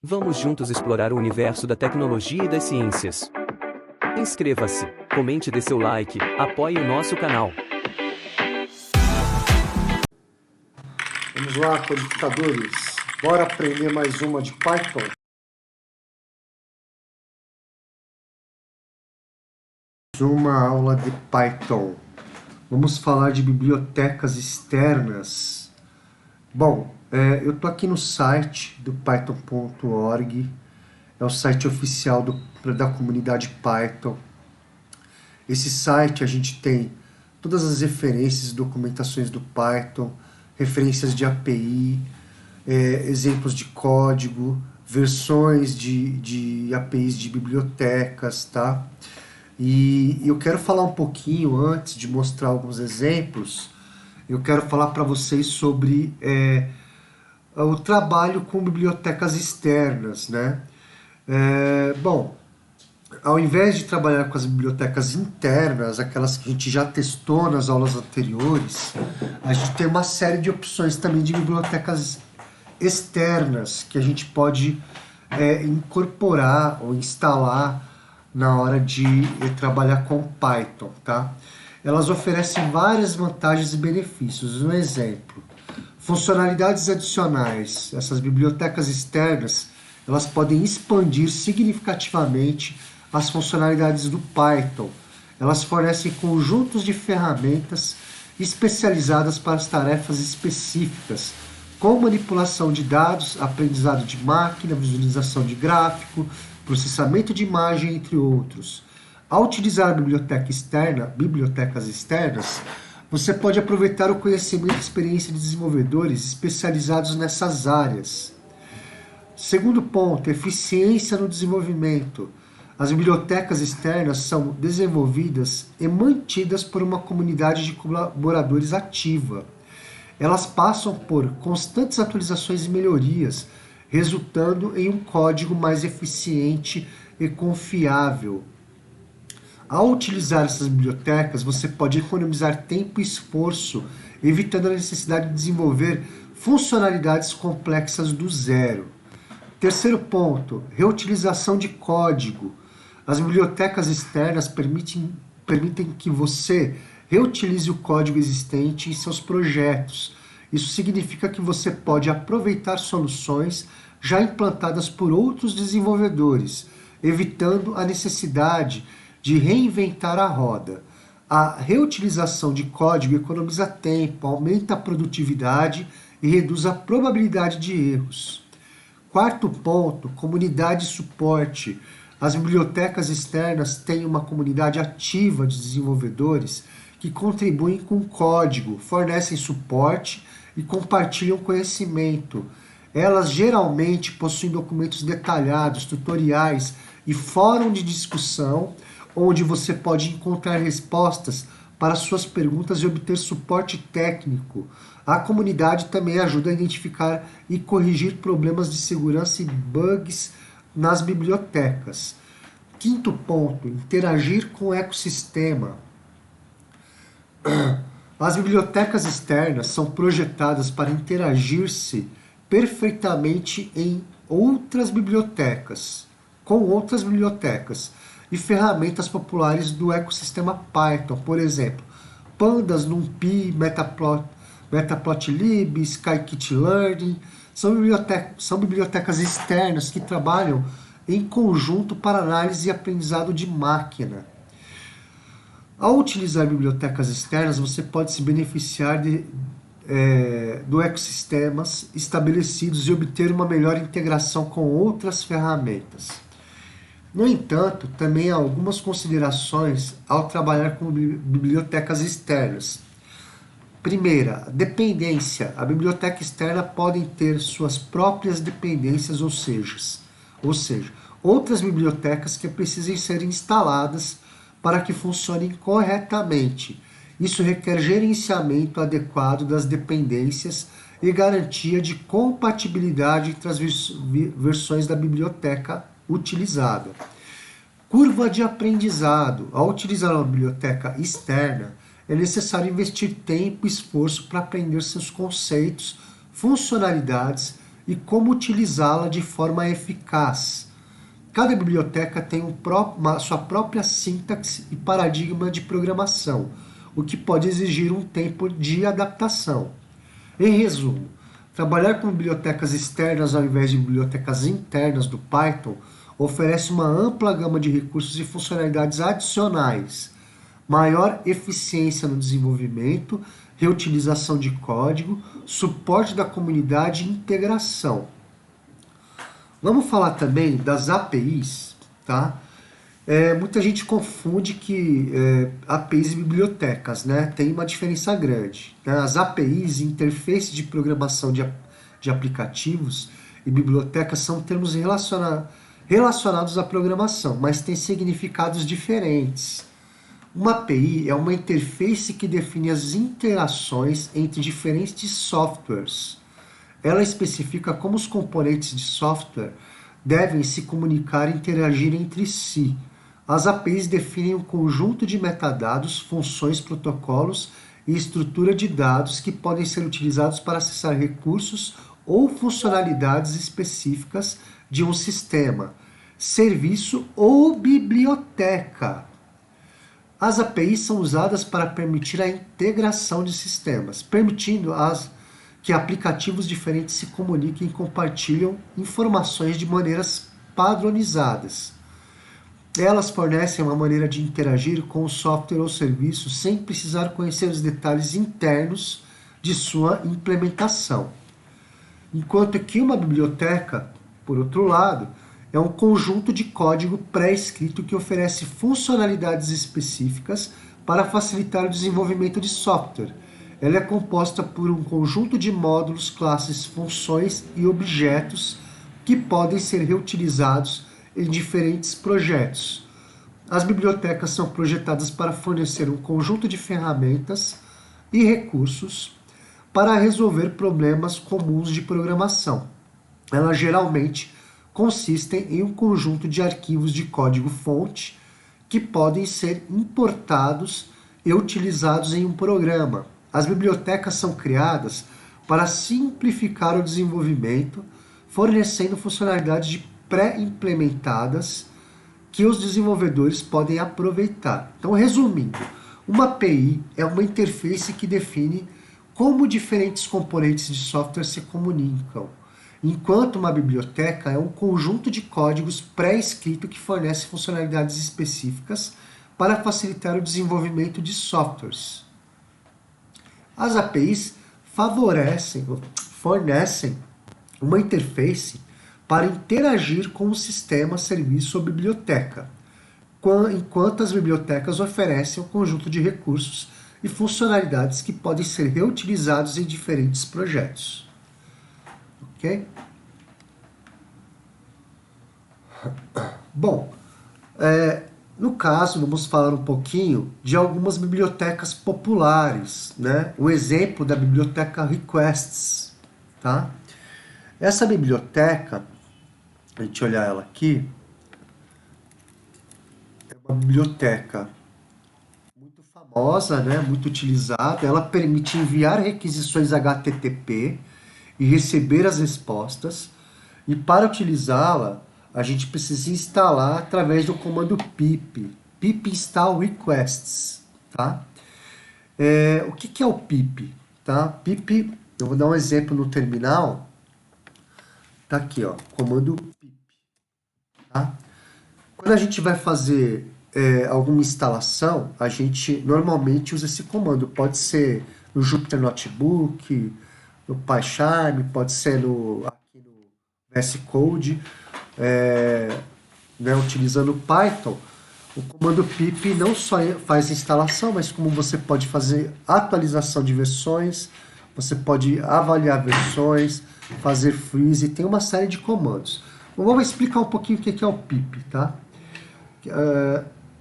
Vamos juntos explorar o universo da tecnologia e das ciências. Inscreva-se, comente, dê seu like, apoie o nosso canal. Vamos lá, codificadores. Bora aprender mais uma de Python? Uma aula de Python. Vamos falar de bibliotecas externas. Bom, eu estou aqui no site do python.org. É o site oficial da comunidade Python. Esse site a gente tem todas as referências e documentações do Python, referências de API, exemplos de código, versões de APIs de bibliotecas, tá? E eu quero falar um pouquinho, antes de mostrar alguns exemplos, eu quero falar para vocês sobre o trabalho com bibliotecas externas, né? Bom, ao invés de trabalhar com as bibliotecas internas, aquelas que a gente já testou nas aulas anteriores, a gente tem uma série de opções também de bibliotecas externas que a gente pode incorporar ou instalar na hora de trabalhar com Python, tá? Elas oferecem várias vantagens e benefícios. Um exemplo, funcionalidades adicionais. Essas bibliotecas externas, elas podem expandir significativamente as funcionalidades do Python. Elas fornecem conjuntos de ferramentas especializadas para as tarefas específicas, como manipulação de dados, aprendizado de máquina, visualização de gráfico, processamento de imagem, entre outros. Ao utilizar a bibliotecas externas, você pode aproveitar o conhecimento e experiência de desenvolvedores especializados nessas áreas. Segundo ponto, eficiência no desenvolvimento. As bibliotecas externas são desenvolvidas e mantidas por uma comunidade de colaboradores ativa. Elas passam por constantes atualizações e melhorias, resultando em um código mais eficiente e confiável. Ao utilizar essas bibliotecas, você pode economizar tempo e esforço, evitando a necessidade de desenvolver funcionalidades complexas do zero. Terceiro ponto, reutilização de código. As bibliotecas externas permitem que você reutilize o código existente em seus projetos. Isso significa que você pode aproveitar soluções já implantadas por outros desenvolvedores, evitando a necessidade de reinventar a roda. A reutilização de código economiza tempo, aumenta a produtividade e reduz a probabilidade de erros. Quarto ponto, comunidade e suporte. As bibliotecas externas têm uma comunidade ativa de desenvolvedores que contribuem com código, fornecem suporte e compartilham conhecimento. Elas geralmente possuem documentos detalhados, tutoriais e fórum de discussão, onde você pode encontrar respostas para suas perguntas e obter suporte técnico. A comunidade também ajuda a identificar e corrigir problemas de segurança e bugs nas bibliotecas. Quinto ponto, interagir com o ecossistema. As bibliotecas externas são projetadas para interagir-se perfeitamente com outras bibliotecas e ferramentas populares do ecossistema Python, por exemplo, Pandas, NumPy, Matplotlib, Scikit-learn, são bibliotecas externas que trabalham em conjunto para análise e aprendizado de máquina. Ao utilizar bibliotecas externas, você pode se beneficiar do ecossistemas estabelecidos e obter uma melhor integração com outras ferramentas. No entanto, também há algumas considerações ao trabalhar com bibliotecas externas. Primeira, dependência. A biblioteca externa pode ter suas próprias dependências, ou seja, outras bibliotecas que precisem ser instaladas para que funcionem corretamente. Isso requer gerenciamento adequado das dependências e garantia de compatibilidade entre as versões da biblioteca utilizada. Curva de aprendizado. Ao utilizar uma biblioteca externa, é necessário investir tempo e esforço para aprender seus conceitos, funcionalidades e como utilizá-la de forma eficaz. Cada biblioteca tem sua própria sintaxe e paradigma de programação, o que pode exigir um tempo de adaptação. Em resumo, trabalhar com bibliotecas externas ao invés de bibliotecas internas do Python oferece uma ampla gama de recursos e funcionalidades adicionais, maior eficiência no desenvolvimento, reutilização de código, suporte da comunidade e integração. Vamos falar também das APIs, tá? Muita gente confunde que APIs e bibliotecas, né? Tem uma diferença grande, né? As APIs, interface de programação de aplicativos e bibliotecas, são termos relacionados à programação, mas têm significados diferentes. Uma API é uma interface que define as interações entre diferentes softwares. Ela especifica como os componentes de software devem se comunicar e interagir entre si. As APIs definem um conjunto de metadados, funções, protocolos e estrutura de dados que podem ser utilizados para acessar recursos ou funcionalidades específicas de um sistema, serviço ou biblioteca. As APIs são usadas para permitir a integração de sistemas, permitindo que aplicativos diferentes se comuniquem e compartilham informações de maneiras padronizadas. Elas fornecem uma maneira de interagir com o software ou serviço sem precisar conhecer os detalhes internos de sua implementação. Enquanto que uma biblioteca, por outro lado, é um conjunto de código pré-escrito que oferece funcionalidades específicas para facilitar o desenvolvimento de software. Ela é composta por um conjunto de módulos, classes, funções e objetos que podem ser reutilizados em diferentes projetos. As bibliotecas são projetadas para fornecer um conjunto de ferramentas e recursos para resolver problemas comuns de programação. Elas geralmente consistem em um conjunto de arquivos de código-fonte que podem ser importados e utilizados em um programa. As bibliotecas são criadas para simplificar o desenvolvimento, fornecendo funcionalidades pré-implementadas que os desenvolvedores podem aproveitar. Então, resumindo, uma API é uma interface que define como diferentes componentes de software se comunicam, enquanto uma biblioteca é um conjunto de códigos pré-escrito que fornece funcionalidades específicas para facilitar o desenvolvimento de softwares. As APIs fornecem uma interface para interagir com o sistema, serviço ou biblioteca, enquanto as bibliotecas oferecem um conjunto de recursos e funcionalidades que podem ser reutilizados em diferentes projetos. Ok? Bom, no caso, vamos falar um pouquinho de algumas bibliotecas populares, né? Um exemplo da biblioteca Requests, tá? Essa biblioteca, a gente olhar ela aqui, é uma biblioteca muito famosa, né? Muito utilizada. Ela permite enviar requisições HTTP e receber as respostas. E para utilizá-la, a gente precisa instalar através do comando pip install requests, tá? O que é o pip? Tá? Pip, eu vou dar um exemplo no terminal. Tá aqui, ó, comando pip. Tá? Quando a gente vai fazer alguma instalação, a gente normalmente usa esse comando. Pode ser no Jupyter Notebook, no PyCharm, pode ser aqui no VS Code. Utilizando Python, o comando pip não só faz instalação, mas como você pode fazer atualização de versões, você pode avaliar versões, fazer freeze, tem uma série de comandos. Vamos explicar um pouquinho o que é o pip, tá?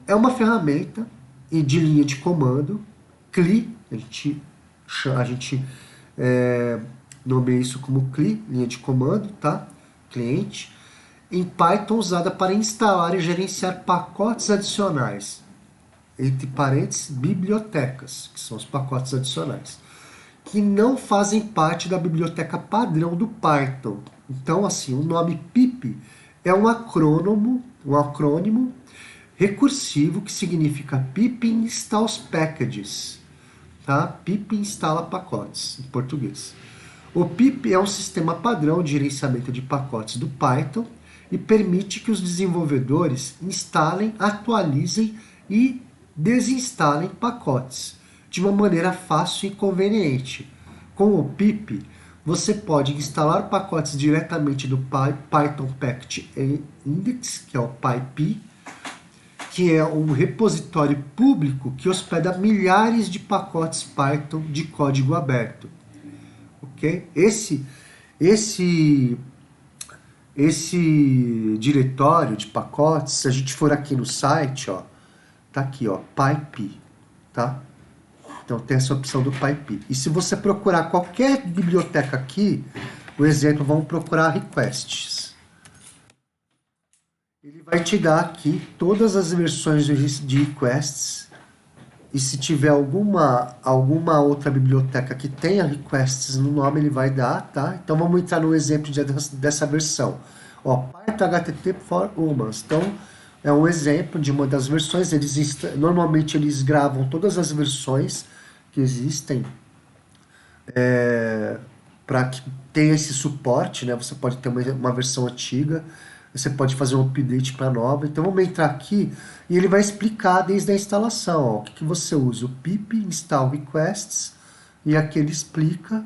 É uma ferramenta de linha de comando, CLI, a gente nomeia isso como CLI, linha de comando, tá? Cliente. Em Python, usada para instalar e gerenciar pacotes adicionais, entre parênteses, bibliotecas, que são os pacotes adicionais. que não fazem parte da biblioteca padrão do Python. Então, assim, o nome pip é um acrônimo recursivo que significa pip installs packages, tá? Pip instala pacotes, em português. O pip é um sistema padrão de gerenciamento de pacotes do Python e permite que os desenvolvedores instalem, atualizem e desinstalem pacotes de uma maneira fácil e conveniente. Com o pip, você pode instalar pacotes diretamente do Python Package Index, que é o PyP, que é um repositório público que hospeda milhares de pacotes Python de código aberto. Ok? Esse diretório de pacotes, se a gente for aqui no site, ó, tá aqui, ó, PyP, tá? Então tem essa opção do PyP. E se você procurar qualquer biblioteca aqui, por exemplo, vamos procurar requests. Ele vai te dar aqui todas as versões de requests. E se tiver alguma outra biblioteca que tenha requests no nome, ele vai dar, tá? Então vamos entrar no exemplo dessa versão. Ó, Python HTTP for Humans. Então é um exemplo de uma das versões. Normalmente eles gravam todas as versões que existem para que tenha esse suporte, né? Você pode ter uma versão antiga, você pode fazer um update para nova. Então vamos entrar aqui e ele vai explicar desde a instalação, ó, o que você usa, o pip install requests, e aqui ele explica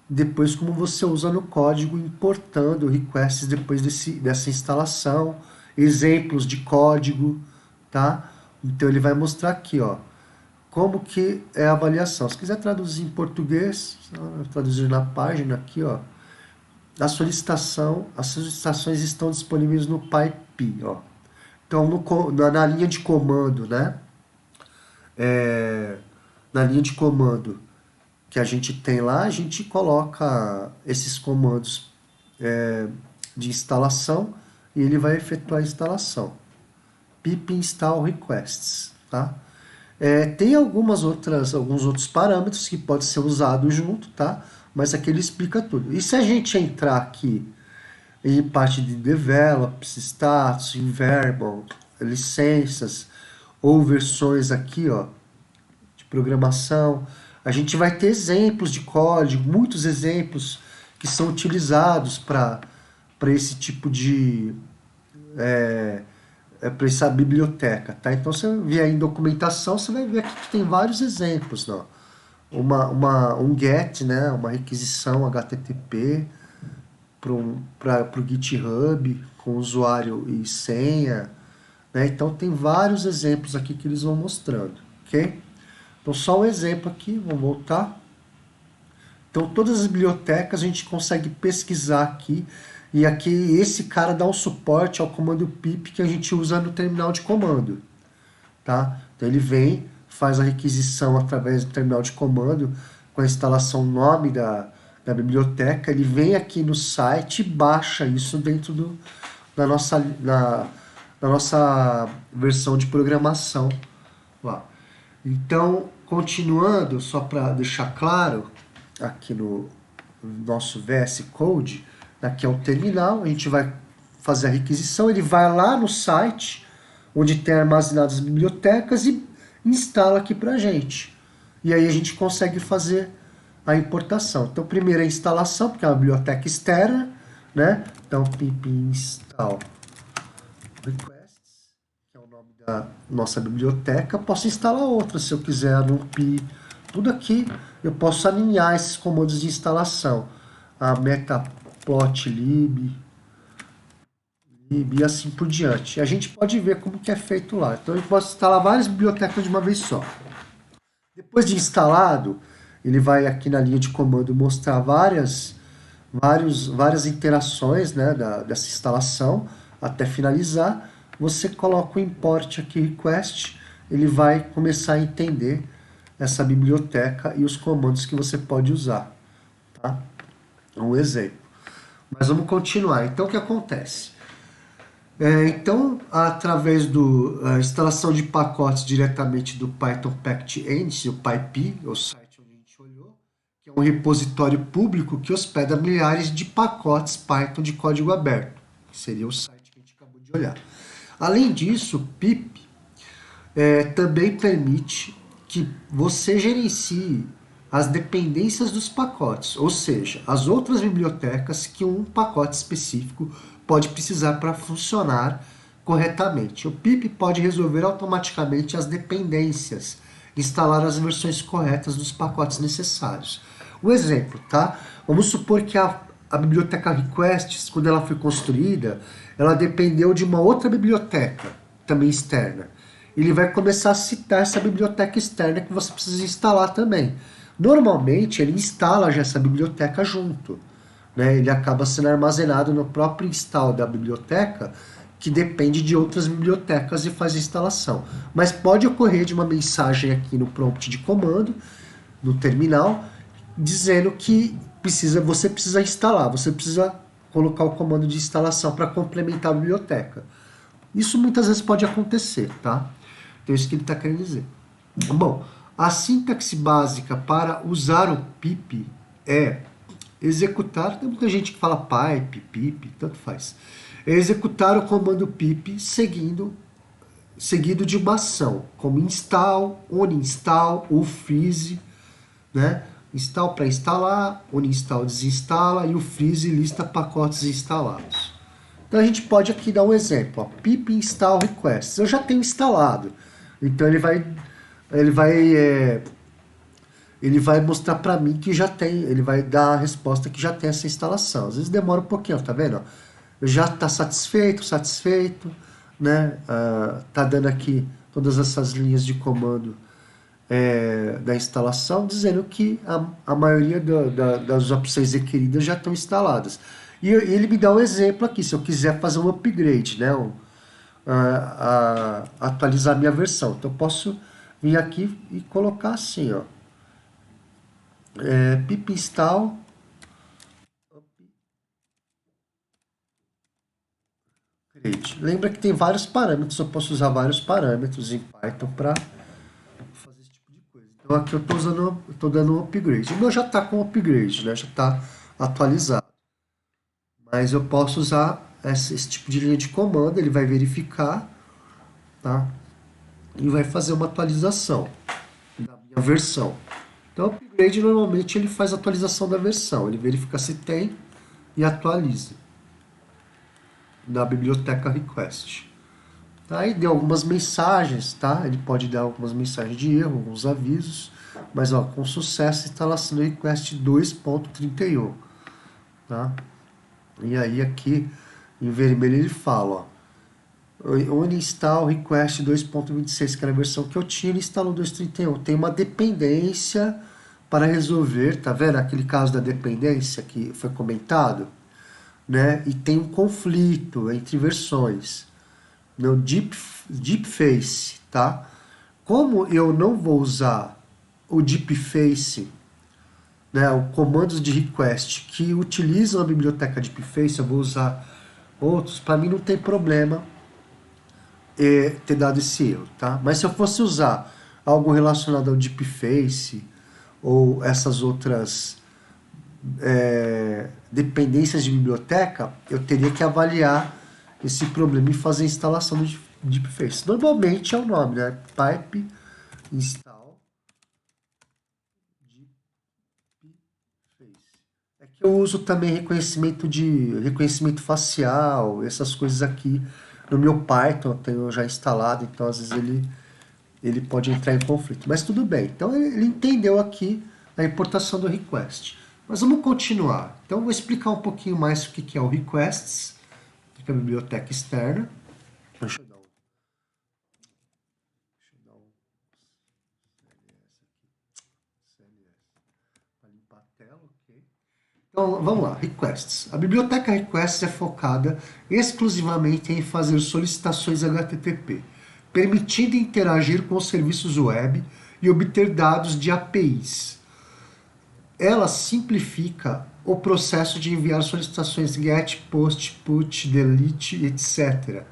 depois como você usa no código, importando requests depois dessa instalação, exemplos de código, tá? Então ele vai mostrar aqui, ó, como que é a avaliação. Se quiser traduzir em português, traduzir na página aqui, ó, as solicitações estão disponíveis no PyP, ó. Então, na linha de comando, né? Na linha de comando que a gente tem lá, a gente coloca esses comandos de instalação e ele vai efetuar a instalação. Pip install requests, tá? Tem alguns outros parâmetros que podem ser usados junto, tá? Mas aqui ele explica tudo. E se a gente entrar aqui em parte de develops, status, environment, licenças ou versões aqui, ó, de programação, a gente vai ter exemplos de código, muitos exemplos que são utilizados para esse tipo de para essa biblioteca, tá? Então você vier em documentação, você vai ver aqui que tem vários exemplos, não? Um GET, né? Uma requisição HTTP para o GitHub com usuário e senha, né? Então tem vários exemplos aqui que eles vão mostrando, ok? Então só um exemplo aqui, vamos voltar. Então todas as bibliotecas a gente consegue pesquisar aqui, e aqui esse cara dá um suporte ao comando pip que a gente usa no terminal de comando, tá? Então ele vem, faz a requisição através do terminal de comando com a instalação nome da biblioteca, ele vem aqui no site e baixa isso dentro da nossa versão de programação lá. Então, continuando, só para deixar claro, aqui no nosso VS Code, aqui é o terminal, a gente vai fazer a requisição, ele vai lá no site, onde tem armazenadas as bibliotecas e instala aqui para a gente. E aí a gente consegue fazer a importação. Então, primeiro a instalação, porque é uma biblioteca externa, né? Então, pip install requests, que é o nome da nossa biblioteca. Posso instalar outra se eu quiser, no pi. Tudo aqui eu posso alinhar esses comandos de instalação. A matplotlib e assim por diante. E a gente pode ver como que é feito lá. Então eu posso instalar várias bibliotecas de uma vez só. Depois de instalado, ele vai aqui na linha de comando mostrar várias interações, né, dessa instalação até finalizar. Você coloca o import aqui, request, ele vai começar a entender essa biblioteca e os comandos que você pode usar, tá? Um exemplo. Mas vamos continuar. Então o que acontece? Então, através da instalação de pacotes diretamente do Python Package Engine, o PyP, o site onde a gente olhou, um repositório público que hospeda milhares de pacotes Python de código aberto, que seria o site que a gente acabou de olhar. Além disso, o pip também permite que você gerencie as dependências dos pacotes, ou seja, as outras bibliotecas que um pacote específico pode precisar para funcionar corretamente. O pip pode resolver automaticamente as dependências, instalar as versões corretas dos pacotes necessários. Um exemplo, tá? Vamos supor que a biblioteca requests, quando ela foi construída, ela dependeu de uma outra biblioteca, também externa. Ele vai começar a citar essa biblioteca externa que você precisa instalar também. Normalmente, ele instala já essa biblioteca junto, né? Ele acaba sendo armazenado no próprio install da biblioteca, que depende de outras bibliotecas e faz a instalação. Mas pode ocorrer de uma mensagem aqui no prompt de comando, no terminal, dizendo que você precisa instalar, você precisa colocar o comando de instalação para complementar a biblioteca. Isso muitas vezes pode acontecer, tá? Então é isso que ele está querendo dizer. Bom, a sintaxe básica para usar o pip é executar, tem muita gente que fala pipe, pip, tanto faz. É executar o comando pip seguido de uma ação, como install, uninstall ou freeze, né? Install para instalar, uninstall desinstala e o freeze lista pacotes instalados. Então a gente pode aqui dar um exemplo, ó, pip install requests. Eu já tenho instalado, então ele vai mostrar para mim que já tem, ele vai dar a resposta que já tem essa instalação. Às vezes demora um pouquinho, tá vendo? Já está satisfeito, né? Tá dando aqui todas essas linhas de comando da instalação, dizendo que a maioria das opções requeridas já estão instaladas. E ele me dá um exemplo aqui, se eu quiser fazer um upgrade, né? Atualizar minha versão. Então eu posso vir aqui e colocar assim, ó. Pip install upgrade. Lembra que tem vários parâmetros, eu posso usar vários parâmetros em Python para fazer esse tipo de coisa. Então aqui eu estou dando um upgrade. O meu já está com upgrade, né? Já está atualizado. Mas eu posso usar esse tipo de linha de comando, ele vai verificar, tá? E vai fazer uma atualização da minha versão. Então o upgrade normalmente ele faz a atualização da versão, ele verifica se tem e atualiza na biblioteca request. Tá? E deu algumas mensagens, tá? Ele pode dar algumas mensagens de erro, alguns avisos, mas ó, com sucesso instalação do request 2.31, tá? E aí aqui em vermelho ele fala, ó, uninstall request 2.26, que era a versão que eu tinha, ele instalou 2.31. Tem uma dependência para resolver, tá vendo? Aquele caso da dependência que foi comentado, né? E tem um conflito entre versões. No deepface, tá? Como eu não vou usar o deepface, né, o comandos de request que utilizam a biblioteca deepface, eu vou usar outros, para mim não tem problema ter dado esse erro, tá? Mas se eu fosse usar algo relacionado ao deepface ou essas outras dependências de biblioteca, eu teria que avaliar esse problema e fazer a instalação do deepface. Normalmente é o nome, né? Pipe install deepface. É que eu uso também reconhecimento facial, essas coisas aqui no meu Python, eu tenho já instalado, então às vezes ele pode entrar em conflito. Mas tudo bem. Então ele entendeu aqui a importação do request. Mas vamos continuar. Então eu vou explicar um pouquinho mais o que é o requests, que é a biblioteca externa. Deixa eu dar um CLS para limpar a tela, ok? Então vamos lá, requests. A biblioteca requests é focada exclusivamente em fazer solicitações HTTP, permitindo interagir com os serviços web e obter dados de APIs. Ela simplifica o processo de enviar solicitações GET, POST, PUT, DELETE, etc.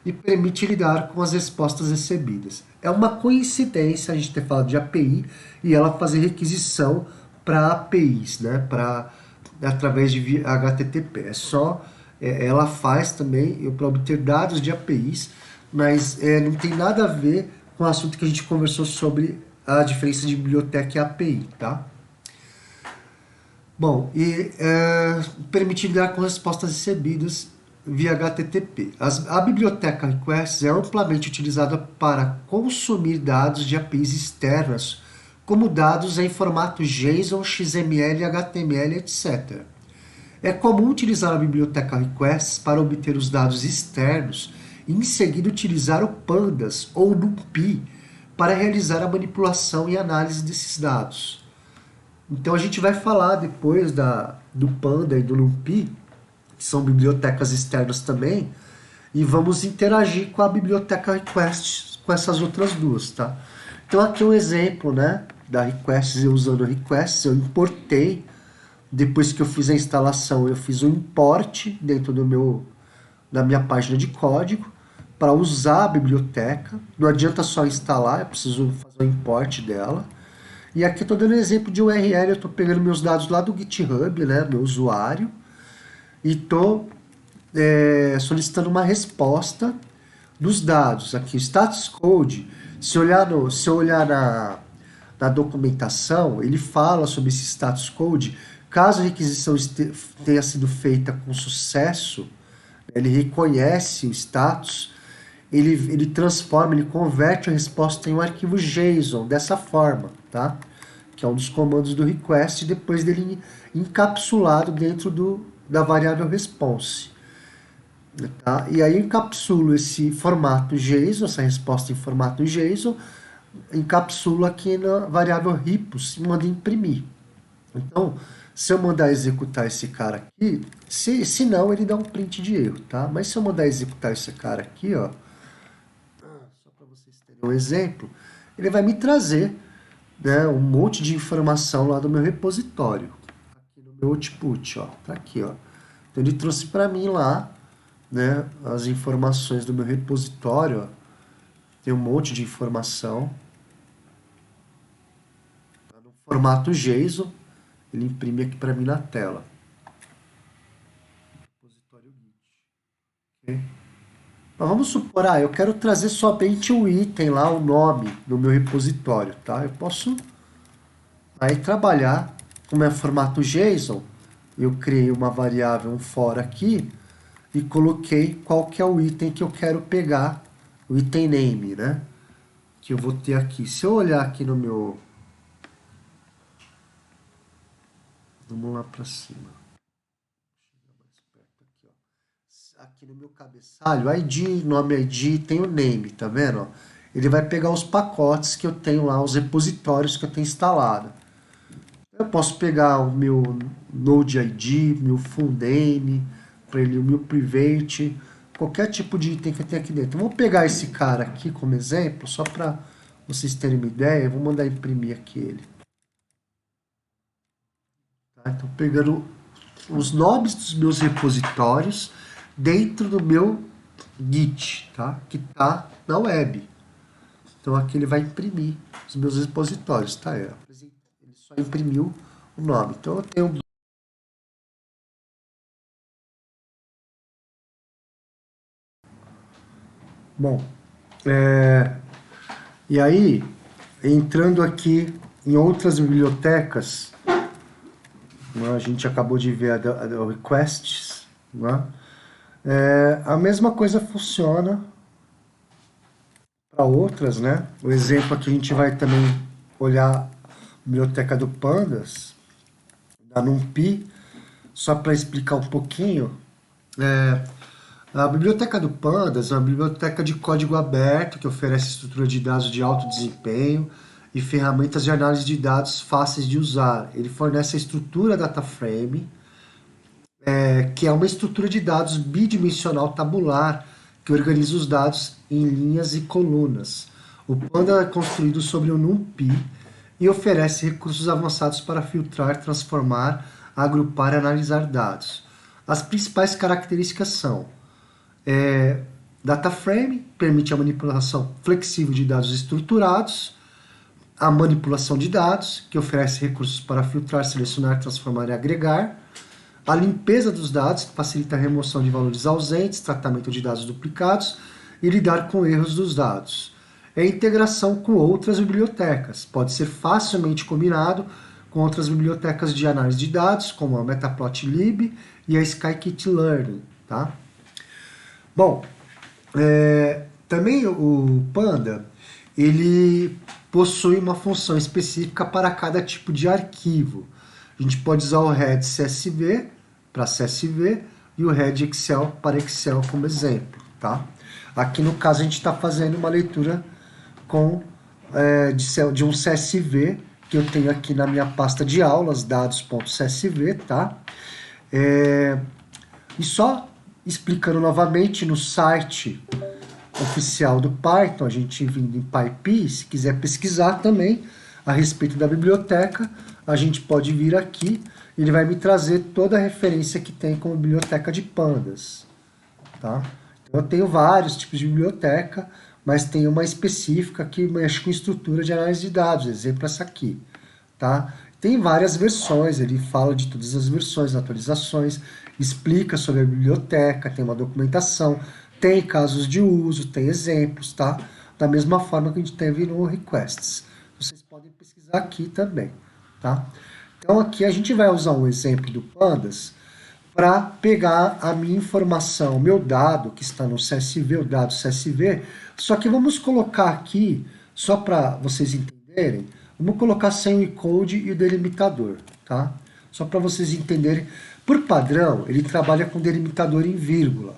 e permite lidar com as respostas recebidas. É uma coincidência a gente ter falado de API e ela fazer requisição para APIs, né? Através de HTTP. Ela faz também para obter dados de APIs, mas não tem nada a ver com o assunto que a gente conversou sobre a diferença de biblioteca e API, tá? Bom, permite lidar com respostas recebidas via HTTP. A biblioteca Requests é amplamente utilizada para consumir dados de APIs externas, como dados em formato JSON, XML, HTML, etc. É comum utilizar a biblioteca Requests para obter os dados externos e, em seguida, utilizar o Pandas ou NumPy para realizar a manipulação e análise desses dados. Então a gente vai falar depois do Panda e do NumPy, que são bibliotecas externas também, e vamos interagir com a biblioteca Requests, com essas outras duas, tá? Então aqui é um exemplo, né, da Requests, eu usando Requests, eu importei, depois que eu fiz a instalação, eu fiz um import dentro da minha página de código, para usar a biblioteca. Não adianta só instalar, eu preciso fazer o import dela. E aqui eu estou dando um exemplo de URL, eu estou pegando meus dados lá do GitHub, né, meu usuário, e estou solicitando uma resposta dos dados. Aqui, status code, se eu olhar na documentação, ele fala sobre esse status code. Caso a requisição tenha sido feita com sucesso, ele reconhece o status, ele transforma, ele converte a resposta em um arquivo JSON, dessa forma, tá? Que é um dos comandos do request, depois dele encapsulado dentro da variável response. Tá? E aí eu encapsulo esse formato JSON, essa resposta em formato JSON, encapsulo aqui na variável repos e mando imprimir. Então, se eu mandar executar esse cara aqui, se não, ele dá um print de erro, tá? Mas se eu mandar executar esse cara aqui, ó, só para vocês terem um exemplo, ele vai me trazer, né, um monte de informação lá do meu repositório, aqui no meu output, ó, tá aqui, ó. Então ele trouxe para mim lá, né, as informações do meu repositório, ó. Tem um monte de informação, tá no formato JSON. Ele imprime aqui para mim na tela. Repositório Git. Okay? Mas vamos supor, eu quero trazer somente o item lá, o nome do meu repositório, tá? Eu posso aí trabalhar, como é formato JSON, eu criei uma variável, um for aqui, e coloquei qual que é o item que eu quero pegar, o item name, né? Que eu vou ter aqui. Se eu olhar aqui no meu... Vamos lá para cima. Aqui no meu cabeçalho, ID, nome ID, tem o name, tá vendo? Ele vai pegar os pacotes que eu tenho lá, os repositórios que eu tenho instalado. Eu posso pegar o meu Node ID, meu full name, para ele, o meu private, qualquer tipo de item que eu tenho aqui dentro. Eu vou pegar esse cara aqui como exemplo, só para vocês terem uma ideia. Eu vou mandar imprimir aqui ele. Então, pegando os nomes dos meus repositórios dentro do meu Git, tá? Que está na web. Então, aqui ele vai imprimir os meus repositórios, tá? Ele só imprimiu o nome. Então, eu tenho... Bom, e aí, entrando aqui em outras bibliotecas, a gente acabou de ver a requests, né? A mesma coisa funciona para outras, né? O exemplo aqui a gente vai também olhar a biblioteca do Pandas, da NumPy, só para explicar um pouquinho. A biblioteca do Pandas é uma biblioteca de código aberto que oferece estrutura de dados de alto desempenho e ferramentas de análise de dados fáceis de usar. Ele fornece a estrutura DataFrame, que é uma estrutura de dados bidimensional tabular que organiza os dados em linhas e colunas. O Panda é construído sobre o NumPy e oferece recursos avançados para filtrar, transformar, agrupar e analisar dados. As principais características são: DataFrame permite a manipulação flexível de dados estruturados. a manipulação de dados, que oferece recursos para filtrar, selecionar, transformar e agregar. A limpeza dos dados, que facilita a remoção de valores ausentes, tratamento de dados duplicados e lidar com erros dos dados. É a integração com outras bibliotecas. Pode ser facilmente combinado com outras bibliotecas de análise de dados, como a Matplotlib e a Scikit-Learn. Tá? Bom, também o Panda, ele possui uma função específica para cada tipo de arquivo. A gente pode usar o head CSV para CSV e o head Excel para Excel como exemplo. Tá? Aqui no caso a gente está fazendo uma leitura de um CSV que eu tenho aqui na minha pasta de aulas, dados.csv, tá? E só explicando novamente, no site oficial do Python, a gente vindo em PyPy, se quiser pesquisar também a respeito da biblioteca, a gente pode vir aqui, ele vai me trazer toda a referência que tem como biblioteca de pandas. Tá? Então, eu tenho vários tipos de biblioteca, mas tem uma específica que mexe com estrutura de análise de dados, exemplo essa aqui. Tá? Tem várias versões, ele fala de todas as versões, atualizações, explica sobre a biblioteca, tem uma documentação, tem casos de uso, tem exemplos, tá? Da mesma forma que a gente teve no Requests. Vocês podem pesquisar aqui também, tá? Então aqui a gente vai usar um exemplo do Pandas para pegar a minha informação, o meu dado que está no CSV, o dado CSV, só que vamos colocar aqui, só para vocês entenderem, vamos colocar sem o encode e o delimitador, tá? Só para vocês entenderem. Por padrão, ele trabalha com delimitador em vírgula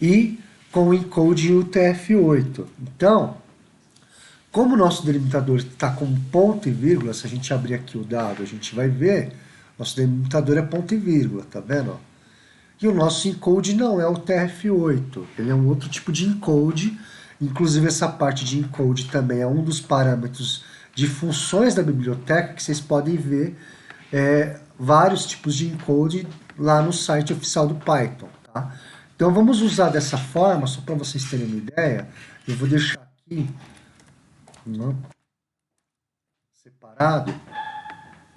e com o encode em UTF-8. Então, como o nosso delimitador está com ponto e vírgula, se a gente abrir aqui o dado, a gente vai ver, nosso delimitador é ponto e vírgula, tá vendo? E o nosso encode não é o UTF-8, ele é um outro tipo de encode, inclusive essa parte de encode também é um dos parâmetros de funções da biblioteca, que vocês podem ver vários tipos de encode lá no site oficial do Python. Tá? Então vamos usar dessa forma, só para vocês terem uma ideia, eu vou deixar aqui separado,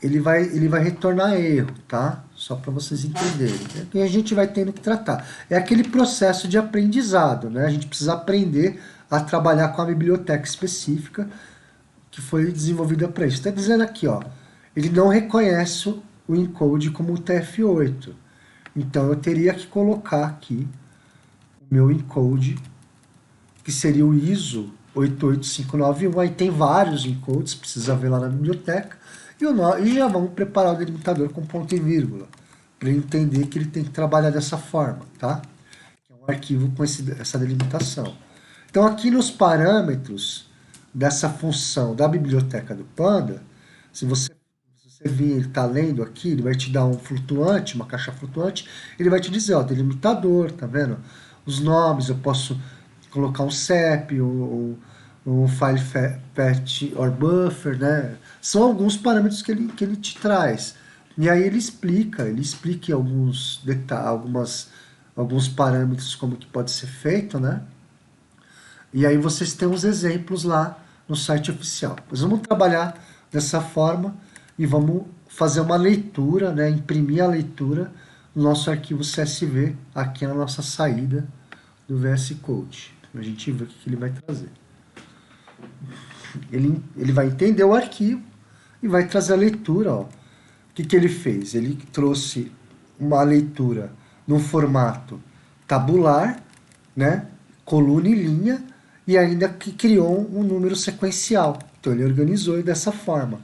ele vai retornar erro, tá? Só para vocês entenderem. E a gente vai tendo que tratar. É aquele processo de aprendizado, né? A gente precisa aprender a trabalhar com a biblioteca específica que foi desenvolvida para isso. Está dizendo aqui, ó, ele não reconhece o encode como UTF-8. Então eu teria que colocar aqui o meu encode, que seria o ISO 88591. Aí tem vários encodes, precisa ver lá na biblioteca. E já vamos preparar o delimitador com ponto e vírgula, para ele entender que ele tem que trabalhar dessa forma, tá? É um arquivo com essa delimitação. Então aqui nos parâmetros dessa função da biblioteca do Panda, se você vir, ele está lendo aqui, ele vai te dar um flutuante, uma caixa flutuante, ele vai te dizer, ó, delimitador, tá vendo? Os nomes, eu posso colocar um CEP, um file path or buffer, né? São alguns parâmetros que ele te traz. E aí ele explica alguns detalhes, alguns parâmetros como que pode ser feito, né? E aí vocês têm uns exemplos lá no site oficial. Nós vamos trabalhar dessa forma e vamos fazer uma leitura, né? Imprimir a leitura no nosso arquivo CSV aqui na nossa saída do VS Code. A gente vê o que ele vai trazer. Ele vai entender o arquivo e vai trazer a leitura. Ó. O que ele fez? Ele trouxe uma leitura num formato tabular, né? Coluna e linha, e ainda que criou um número sequencial. Então ele organizou dessa forma.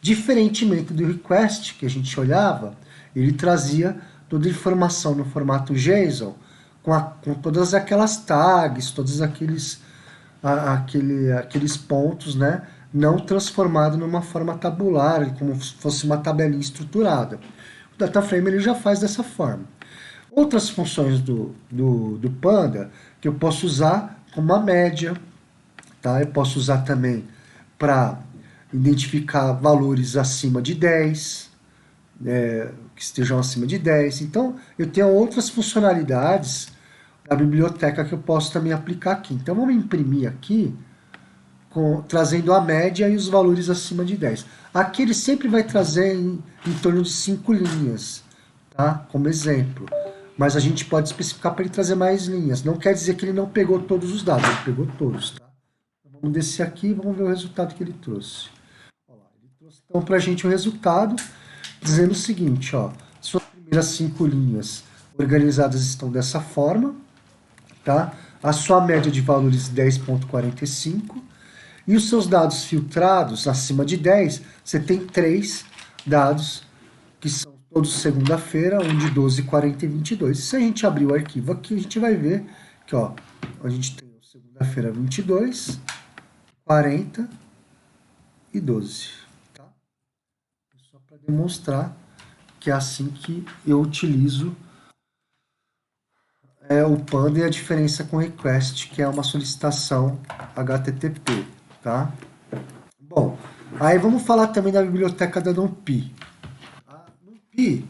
Diferentemente do request que a gente olhava, ele trazia toda a informação no formato JSON, com todas aquelas tags, todos aqueles pontos, né, não transformado numa forma tabular, como se fosse uma tabelinha estruturada. O DataFrame ele já faz dessa forma. Outras funções do Panda que eu posso usar como a média, tá? Eu posso usar também para identificar valores acima de 10, que estejam acima de 10. Então, eu tenho outras funcionalidades da biblioteca que eu posso também aplicar aqui. Então, vamos imprimir aqui trazendo a média e os valores acima de 10. Aqui ele sempre vai trazer em torno de 5 linhas, tá? Como exemplo. Mas a gente pode especificar para ele trazer mais linhas. Não quer dizer que ele não pegou todos os dados, ele pegou todos, tá? Então, vamos descer aqui e vamos ver o resultado que ele trouxe. Ele trouxe então para a gente o resultado dizendo o seguinte, ó, suas primeiras 5 linhas organizadas estão dessa forma, tá? A sua média de valores 10,45 e os seus dados filtrados acima de 10, você tem 3 dados que são todos segunda-feira, um de 12, 40 e 22. Se a gente abrir o arquivo aqui, a gente vai ver que ó, a gente tem segunda-feira 22, 40 e 12. Tá? Só para demonstrar que é assim que eu utilizo o Panda e a diferença com request, que é uma solicitação HTTP. Tá? Bom, aí vamos falar também da biblioteca da NumPy. A NumPy,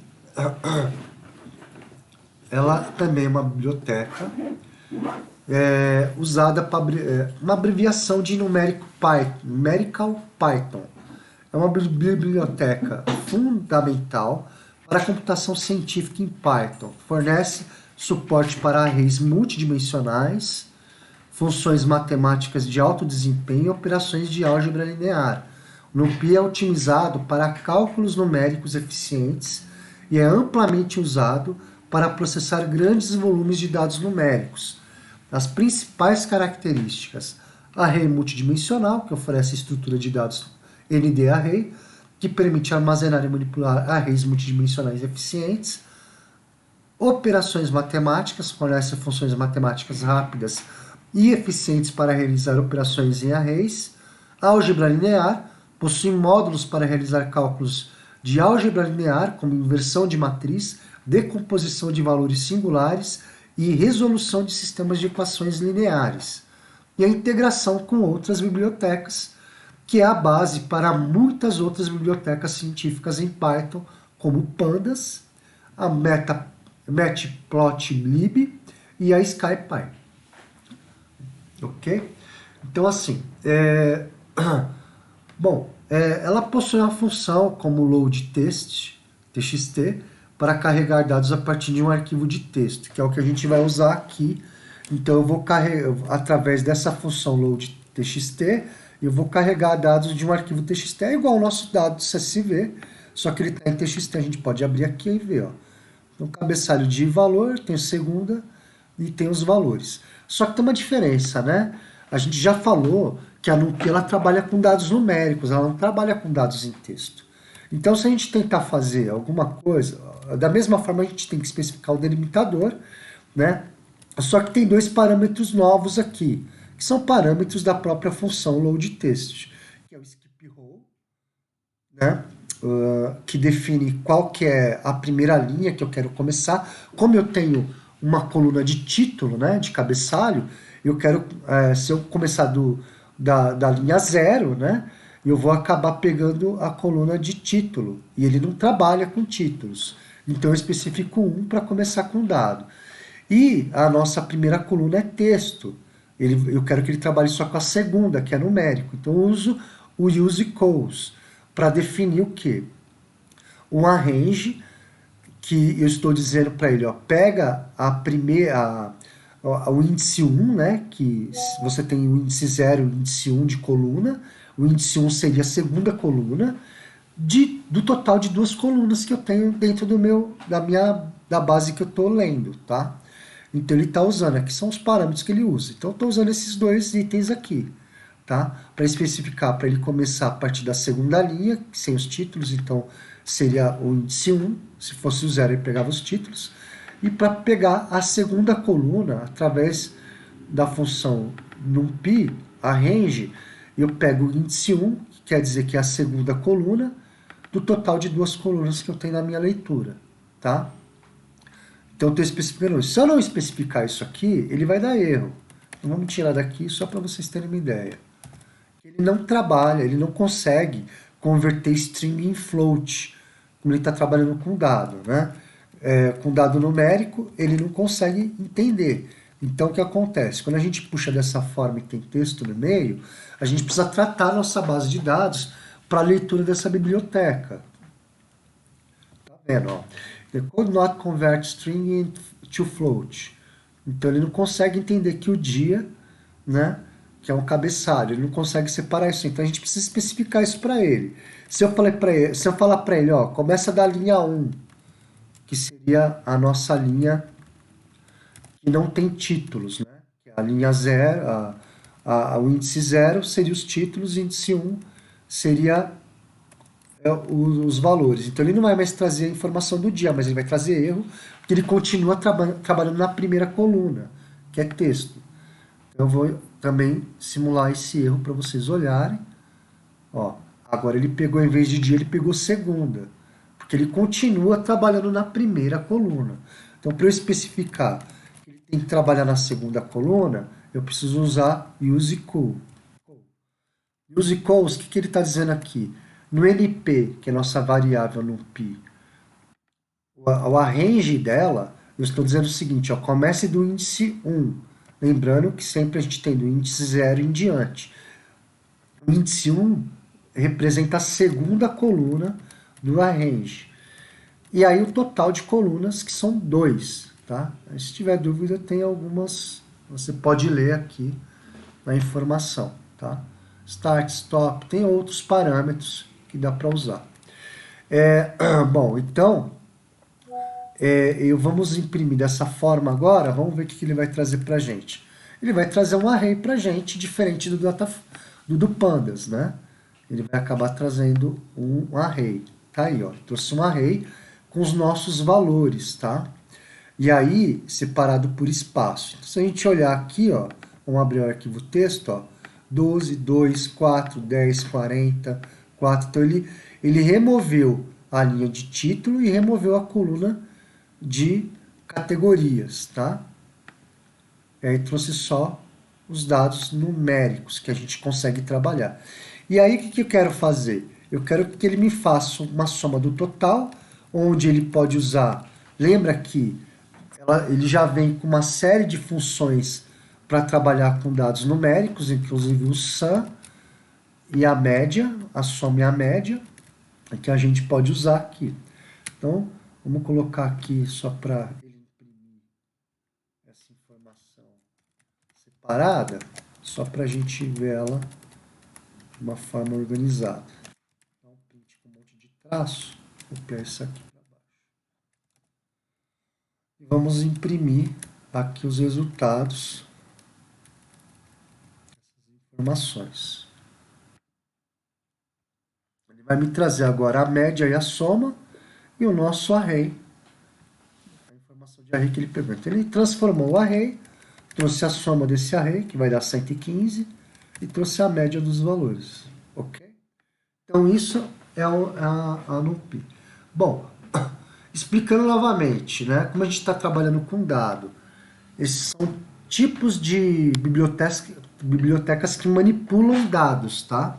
ela também é uma biblioteca usada para uma abreviação de Numerical Python. É uma biblioteca fundamental para a computação científica em Python. Fornece suporte para arrays multidimensionais, funções matemáticas de alto desempenho e operações de álgebra linear. O NumPy é otimizado para cálculos numéricos eficientes e é amplamente usado para processar grandes volumes de dados numéricos. As principais características: array multidimensional, que oferece estrutura de dados ND-array, que permite armazenar e manipular arrays multidimensionais eficientes. Operações matemáticas, fornece funções matemáticas rápidas e eficientes para realizar operações em arrays. Álgebra linear, possui módulos para realizar cálculos de álgebra linear, como inversão de matriz, decomposição de valores singulares e resolução de sistemas de equações lineares. E a integração com outras bibliotecas, que é a base para muitas outras bibliotecas científicas em Python, como Pandas, a Matplotlib e a SciPy. Ok? Então, assim, ela possui uma função como loadText, TXT, para carregar dados a partir de um arquivo de texto, que é o que a gente vai usar aqui. Então, eu vou carregar, através dessa função loadTXT, eu vou carregar dados de um arquivo TXT, é igual ao nosso dado CSV, só que ele está em TXT, a gente pode abrir aqui e ver, ó. Então, cabeçalho de valor, tem segunda e tem os valores. Só que tem uma diferença, né? A gente já falou que a NumPy ela trabalha com dados numéricos, ela não trabalha com dados em texto. Então, se a gente tentar fazer alguma coisa, da mesma forma a gente tem que especificar o delimitador, né? Só que tem 2 parâmetros novos aqui, que são parâmetros da própria função loadText, que é o skip row, né? Que define qual que é a primeira linha que eu quero começar. Como eu tenho uma coluna de título, né, de cabeçalho, eu quero, se eu começar da linha 0, né, eu vou acabar pegando a coluna de título, e ele não trabalha com títulos. Então eu especifico 1 para começar com dado. E a nossa primeira coluna é texto. Eu quero que ele trabalhe só com a segunda, que é numérico. Então eu uso o useCalls para definir o quê? Um arrange que eu estou dizendo para ele, ó, pega o índice 1, né, que você tem o índice 0 e o índice 1 de coluna. O índice 1 seria a segunda coluna do total de 2 colunas que eu tenho dentro da base que eu estou lendo, tá? Então ele está usando, aqui são os parâmetros que ele usa. Então eu estou usando esses 2 itens aqui, tá? Para especificar, para ele começar a partir da segunda linha, sem os títulos, então seria o índice 1, se fosse o 0 ele pegava os títulos, e para pegar a segunda coluna, através da função NumPy, arrange, eu pego o índice 1, que quer dizer que é a segunda coluna, do total de 2 colunas que eu tenho na minha leitura, tá? Então eu estou especificando isso. Se eu não especificar isso aqui, ele vai dar erro. Então vamos tirar daqui só para vocês terem uma ideia. Ele não trabalha, ele não consegue converter string em float, como ele está trabalhando com dado, né? Com dado numérico, ele não consegue entender. Então, o que acontece? Quando a gente puxa dessa forma e tem texto no meio, a gente precisa tratar a nossa base de dados para a leitura dessa biblioteca. Tá vendo? Ó? The code not convert string to float. Então, ele não consegue entender que o dia, né, que é um cabeçalho, ele não consegue separar isso. Então, a gente precisa especificar isso para ele. Se eu falar para ele, ó, começa da linha 1, que seria a nossa linha que não tem títulos, né? A linha 0, o índice 0 seria os títulos, o índice 1 seria os valores. Então ele não vai mais trazer a informação do dia, mas ele vai trazer erro, porque ele continua trabalhando na primeira coluna, que é texto. Então eu vou também simular esse erro para vocês olharem. Ó, agora ele pegou, em vez de dia, ele pegou segunda, porque ele continua trabalhando na primeira coluna. Então, para eu especificar que ele tem que trabalhar na segunda coluna, eu preciso usar useCall. useCalls, o que ele está dizendo aqui? No NP, que é a nossa variável no P, o arrange dela, eu estou dizendo o seguinte, ó, comece do índice 1. Lembrando que sempre a gente tem do índice 0 em diante. O índice 1 representa a segunda coluna do arrange. E aí o total de colunas, que são 2. Tá? Se tiver dúvida, tem algumas, você pode ler aqui na informação. Tá? Start, stop, tem outros parâmetros que dá para usar. Bom, então, vamos imprimir dessa forma agora, vamos ver o que ele vai trazer para a gente. Ele vai trazer um array para a gente, diferente do Pandas, né? Ele vai acabar trazendo um array. Tá aí, ó. Trouxe um array com os nossos valores, tá? E aí, separado por espaço. Então, se a gente olhar aqui, ó, vamos abrir o arquivo texto, ó, 12, 2, 4, 10, 40, 4. Então, ele removeu a linha de título e removeu a coluna de categorias, tá? E aí trouxe só os dados numéricos que a gente consegue trabalhar. E aí, o que eu quero fazer? Eu quero que ele me faça uma soma do total, onde ele pode usar... Lembra que ele já vem com uma série de funções para trabalhar com dados numéricos, inclusive o sum e a média, a soma e a média, que a gente pode usar aqui. Então, vamos colocar aqui só para ele imprimir essa informação separada, só para a gente ver ela de uma forma organizada. Então, print com um monte de traço, copiar isso aqui para baixo. E vamos imprimir aqui os resultados dessas informações. Ele vai me trazer agora a média e a soma e o nosso array, a informação de array que ele pegou. Então, ele transformou o array, trouxe a soma desse array, que vai dar 115, e trouxe a média dos valores. Ok? Então, isso é a NumPy. Bom, explicando novamente, né, como a gente está trabalhando com dado, esses são tipos de bibliotecas que manipulam dados, tá?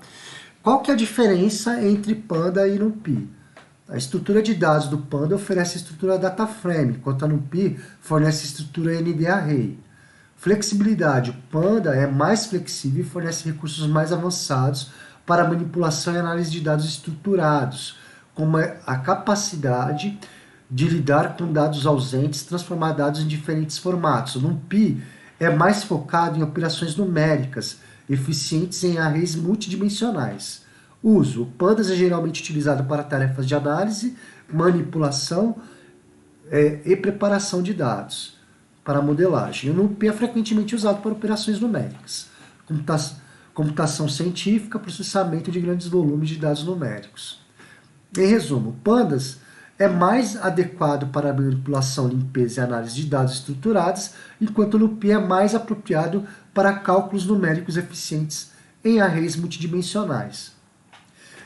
Qual que é a diferença entre Panda e NumPy? A estrutura de dados do Panda oferece a estrutura DataFrame, enquanto a NumPy fornece a estrutura ND-Array. Flexibilidade. O Panda é mais flexível e fornece recursos mais avançados para manipulação e análise de dados estruturados, como a capacidade de lidar com dados ausentes, transformar dados em diferentes formatos. O NumPy é mais focado em operações numéricas, eficientes em arrays multidimensionais. Uso. O Pandas é geralmente utilizado para tarefas de análise, manipulação e preparação de dados para modelagem. O NumPy é frequentemente usado para operações numéricas, computação científica, processamento de grandes volumes de dados numéricos. Em resumo, o Pandas é mais adequado para a manipulação, limpeza e análise de dados estruturados, enquanto o NumPy é mais apropriado para cálculos numéricos eficientes em arrays multidimensionais.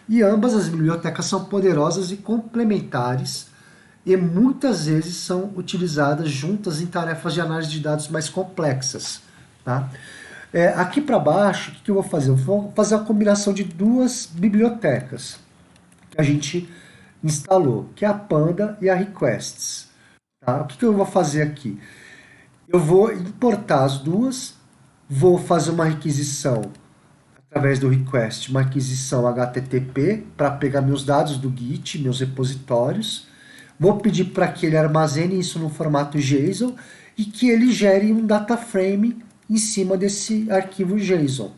E ambas as bibliotecas são poderosas e complementares e muitas vezes são utilizadas juntas em tarefas de análise de dados mais complexas. Tá? Aqui para baixo, o que eu vou fazer? Eu vou fazer a combinação de duas bibliotecas que a gente instalou, que é a Panda e a Requests. Tá? O que eu vou fazer aqui? Eu vou importar as duas, vou fazer uma requisição através do request, uma aquisição HTTP para pegar meus dados do Git, meus repositórios. Vou pedir para que ele armazene isso no formato JSON e que ele gere um data frame em cima desse arquivo JSON,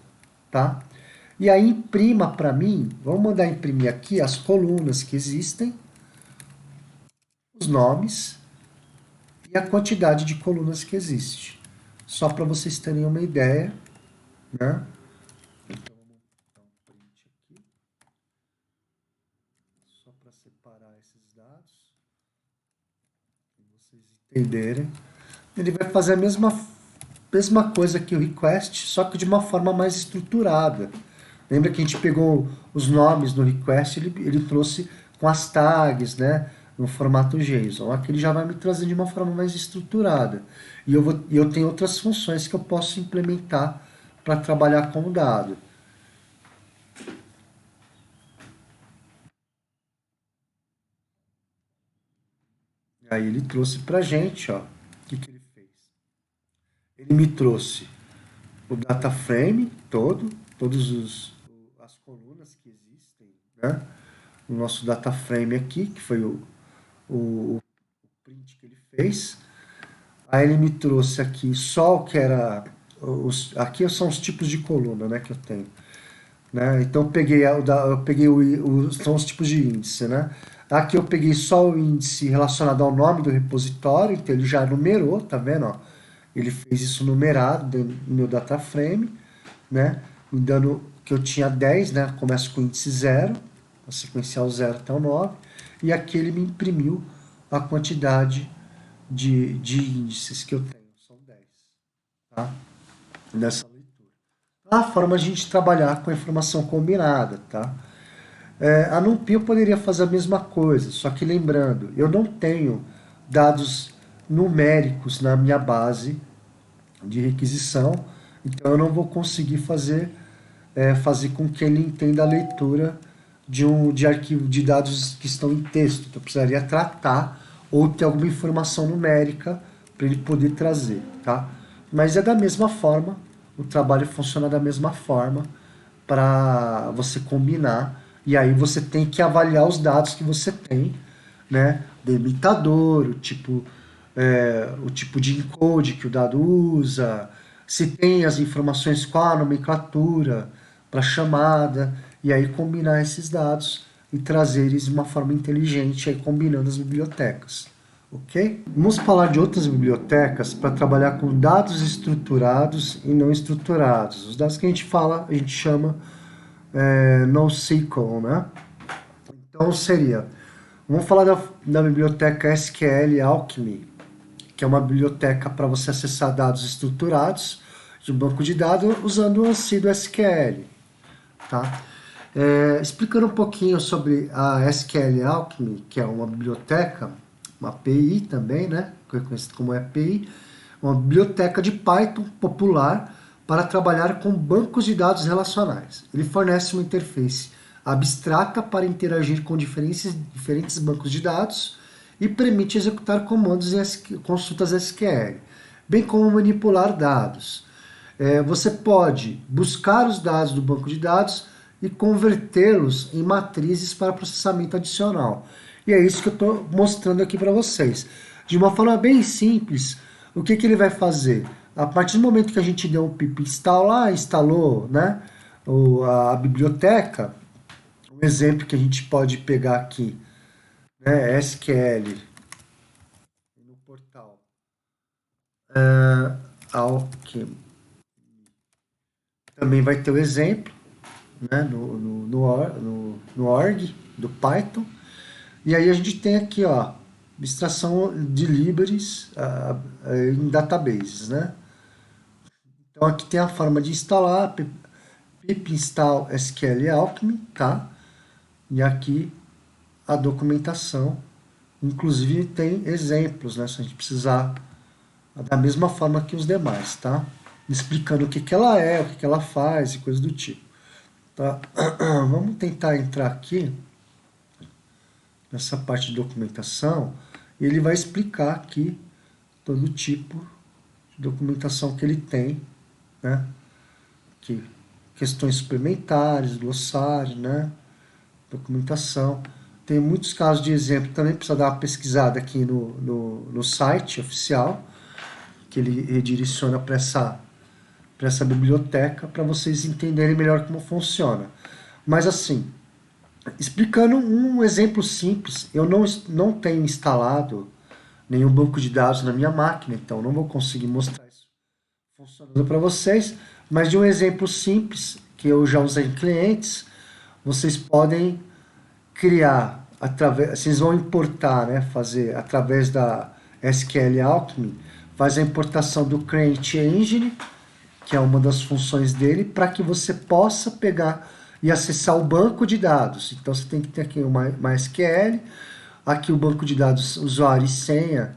tá? E aí imprima para mim, vamos mandar imprimir aqui as colunas que existem, os nomes e a quantidade de colunas que existe. Só para vocês terem uma ideia, né? Então vamos dar um print aqui, só para separar esses dados, para vocês entenderem. Ele vai fazer a mesma coisa que o request, só que de uma forma mais estruturada. Lembra que a gente pegou os nomes no request, ele trouxe com as tags, né, no formato JSON. Aqui ele já vai me trazer de uma forma mais estruturada. E eu tenho outras funções que eu posso implementar para trabalhar com o dado. Aí ele trouxe para a gente, ó, o que ele fez? Ele me trouxe o data frame todo, as colunas que existem, né? O nosso data frame aqui, que foi o print que ele fez. Aí ele me trouxe aqui só o que era... aqui são os tipos de coluna, né, que eu tenho. Né? Então eu peguei são os tipos de índice, né? Aqui eu peguei só o índice relacionado ao nome do repositório, então ele já numerou, tá vendo? Ó? Ele fez isso numerado no meu data frame, né? Me dando que eu tinha 10, né? Começa com o índice 0, a sequencial 0 até o 9, e aqui ele me imprimiu a quantidade de índices que eu tenho, são 10, tá? Nessa leitura. A forma de a gente trabalhar com a informação combinada, tá? A NumPy eu poderia fazer a mesma coisa, só que lembrando, eu não tenho dados numéricos na minha base de requisição, então eu não vou conseguir fazer com que ele entenda a leitura de arquivo de dados que estão em texto. Então eu precisaria tratar ou ter alguma informação numérica para ele poder trazer, tá? Mas é da mesma forma, o trabalho funciona da mesma forma para você combinar, e aí você tem que avaliar os dados que você tem, né? Delimitador, o tipo de encode que o dado usa, se tem as informações, qual a nomenclatura para chamada, e aí combinar esses dados e trazer eles de uma forma inteligente, aí combinando as bibliotecas. Ok? Vamos falar de outras bibliotecas para trabalhar com dados estruturados e não estruturados. Os dados que a gente fala, a gente chama NoSQL, né? Então vamos falar da biblioteca SQL Alchemy, que é uma biblioteca para você acessar dados estruturados de um banco de dados usando o ANSI do SQL. Tá? Explicando um pouquinho sobre a SQL Alchemy, que é uma biblioteca, uma API também, né? Conhecida como API, uma biblioteca de Python popular para trabalhar com bancos de dados relacionais. Ele fornece uma interface abstrata para interagir com diferentes bancos de dados e permite executar comandos e consultas SQL, bem como manipular dados. Você pode buscar os dados do banco de dados e convertê-los em matrizes para processamento adicional. E é isso que eu estou mostrando aqui para vocês. De uma forma bem simples, o que ele vai fazer? A partir do momento que a gente deu um pip install lá, instalou, né, a biblioteca, um exemplo que a gente pode pegar aqui, né, SQL no portal Alchemy. Também vai ter o exemplo, né, no org do Python. E aí a gente tem aqui, ó, abstração de libraries em databases, né? Então aqui tem a forma de instalar, pip install SQL Alchemy, tá? E aqui a documentação, inclusive tem exemplos, né? Se a gente precisar da mesma forma que os demais, tá? Explicando o que ela é, o que ela faz e coisas do tipo. Tá? Vamos tentar entrar aqui nessa parte de documentação e ele vai explicar aqui todo tipo documentação que ele tem, né? Que questões suplementares, glossário, né? Documentação. Tem muitos casos de exemplo, também precisa dar uma pesquisada aqui no site oficial, que ele redireciona para essa biblioteca, para vocês entenderem melhor como funciona. Mas assim, explicando um exemplo simples, eu não tenho instalado nenhum banco de dados na minha máquina, então não vou conseguir mostrar isso funcionando para vocês, mas de um exemplo simples, que eu já usei em clientes, vocês podem criar, vocês vão importar, né, fazer através da SQL Alchemy, faz a importação do Create Engine, que é uma das funções dele, para que você possa pegar e acessar o banco de dados. Então você tem que ter aqui uma MySQL, aqui o banco de dados, usuário e senha,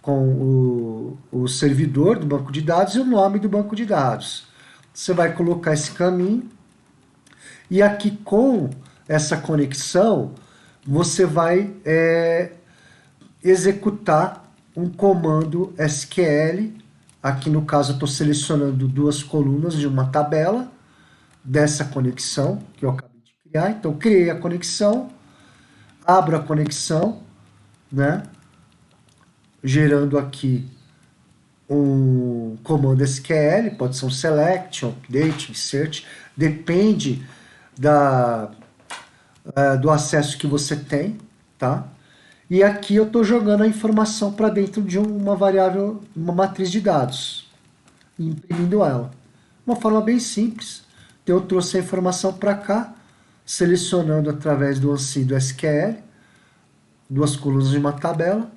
com o servidor do banco de dados e o nome do banco de dados. Você vai colocar esse caminho, e aqui com essa conexão, você vai executar um comando SQL. Aqui no caso eu estou selecionando duas colunas de uma tabela dessa conexão que eu acabei de criar. Então criei a conexão, abro a conexão, né? Gerando aqui um comando SQL, pode ser um select, um update, insert, depende do acesso que você tem, tá? E aqui eu estou jogando a informação para dentro de uma variável, uma matriz de dados, e imprimindo ela. Uma forma bem simples. Então eu trouxe a informação para cá, selecionando através do ANSI do SQL, duas colunas de uma tabela,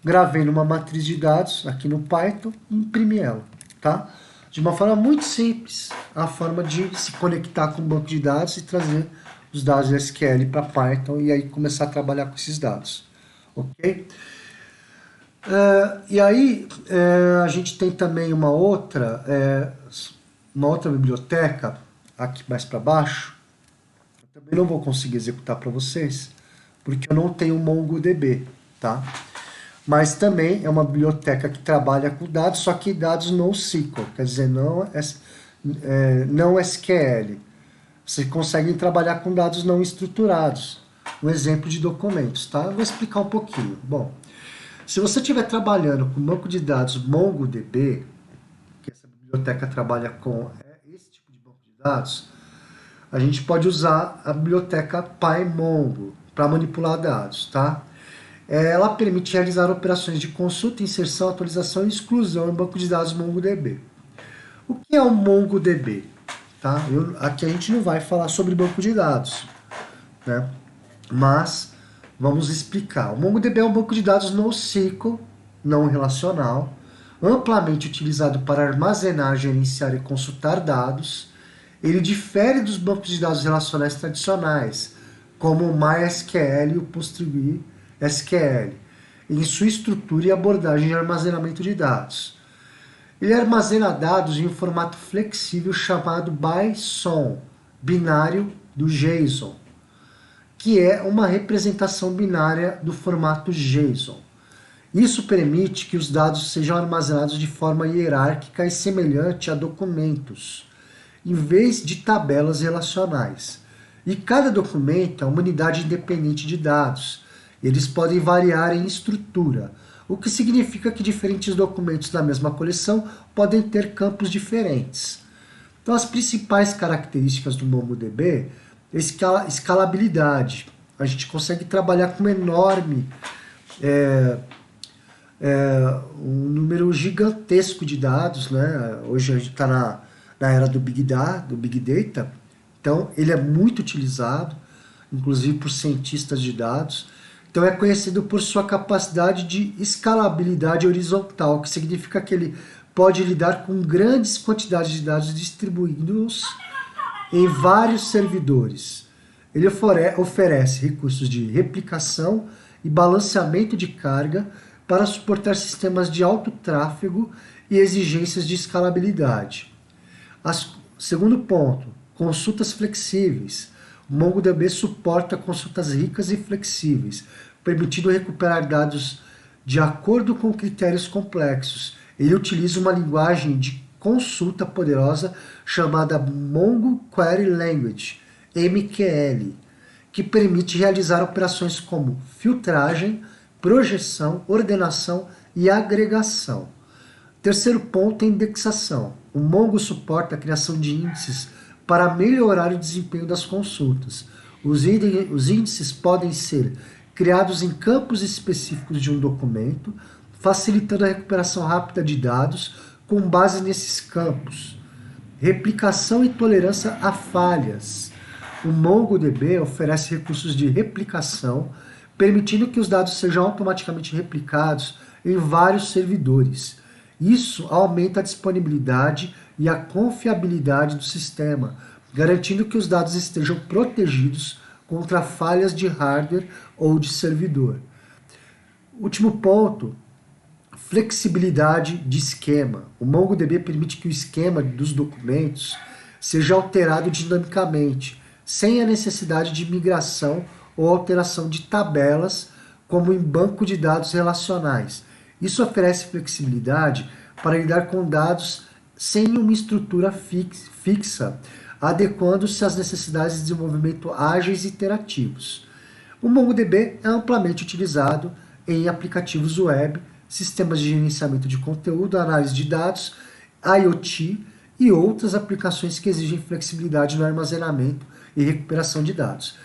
gravei numa matriz de dados aqui no Python e imprimi ela, tá? De uma forma muito simples, a forma de se conectar com o banco de dados e trazer os dados SQL para Python e aí começar a trabalhar com esses dados, ok? E aí a gente tem também uma outra biblioteca aqui mais para baixo. Eu também não vou conseguir executar para vocês porque eu não tenho MongoDB, tá? Mas também é uma biblioteca que trabalha com dados, só que dados NoSQL, quer dizer, não SQL. Vocês conseguem trabalhar com dados não estruturados. Um exemplo de documentos, tá? Eu vou explicar um pouquinho. Bom, se você estiver trabalhando com banco de dados MongoDB, que essa biblioteca trabalha com esse tipo de banco de dados, a gente pode usar a biblioteca PyMongo para manipular dados, tá? Ela permite realizar operações de consulta, inserção, atualização e exclusão em banco de dados MongoDB. O que é o MongoDB? Tá? Aqui a gente não vai falar sobre banco de dados, né? Mas vamos explicar. O MongoDB é um banco de dados NoSQL, não relacional, amplamente utilizado para armazenar, gerenciar e consultar dados. Ele difere dos bancos de dados relacionais tradicionais, como o MySQL e o PostgreSQL, em sua estrutura e abordagem de armazenamento de dados. Ele armazena dados em um formato flexível chamado BYSON, binário do JSON, que é uma representação binária do formato JSON. Isso permite que os dados sejam armazenados de forma hierárquica e semelhante a documentos, em vez de tabelas relacionais. E cada documento é uma unidade independente de dados. Eles podem variar em estrutura, o que significa que diferentes documentos da mesma coleção podem ter campos diferentes. Então, as principais características do MongoDB é escalabilidade. A gente consegue trabalhar com um número gigantesco de dados, né? Hoje a gente está na era do Big Data, então ele é muito utilizado, inclusive por cientistas de dados. Então é conhecido por sua capacidade de escalabilidade horizontal, que significa que ele pode lidar com grandes quantidades de dados distribuídos em vários servidores. Ele oferece recursos de replicação e balanceamento de carga para suportar sistemas de alto tráfego e exigências de escalabilidade. Segundo ponto, consultas flexíveis. O MongoDB suporta consultas ricas e flexíveis, permitindo recuperar dados de acordo com critérios complexos, Ele utiliza uma linguagem de consulta poderosa chamada Mongo Query Language, MQL, que permite realizar operações como filtragem, projeção, ordenação e agregação. Terceiro ponto é indexação. O Mongo suporta a criação de índices para melhorar o desempenho das consultas. Os índices podem ser criados em campos específicos de um documento, facilitando a recuperação rápida de dados com base nesses campos. Replicação e tolerância a falhas. O MongoDB oferece recursos de replicação, permitindo que os dados sejam automaticamente replicados em vários servidores. Isso aumenta a disponibilidade e a confiabilidade do sistema, garantindo que os dados estejam protegidos contra falhas de hardware ou de servidor. Último ponto, flexibilidade de esquema. O MongoDB permite que o esquema dos documentos seja alterado dinamicamente, sem a necessidade de migração ou alteração de tabelas, como em banco de dados relacionais. Isso oferece flexibilidade para lidar com dados sem uma estrutura fixa, adequando-se às necessidades de desenvolvimento ágeis e iterativos. O MongoDB é amplamente utilizado em aplicativos web, sistemas de gerenciamento de conteúdo, análise de dados, IoT e outras aplicações que exigem flexibilidade no armazenamento e recuperação de dados.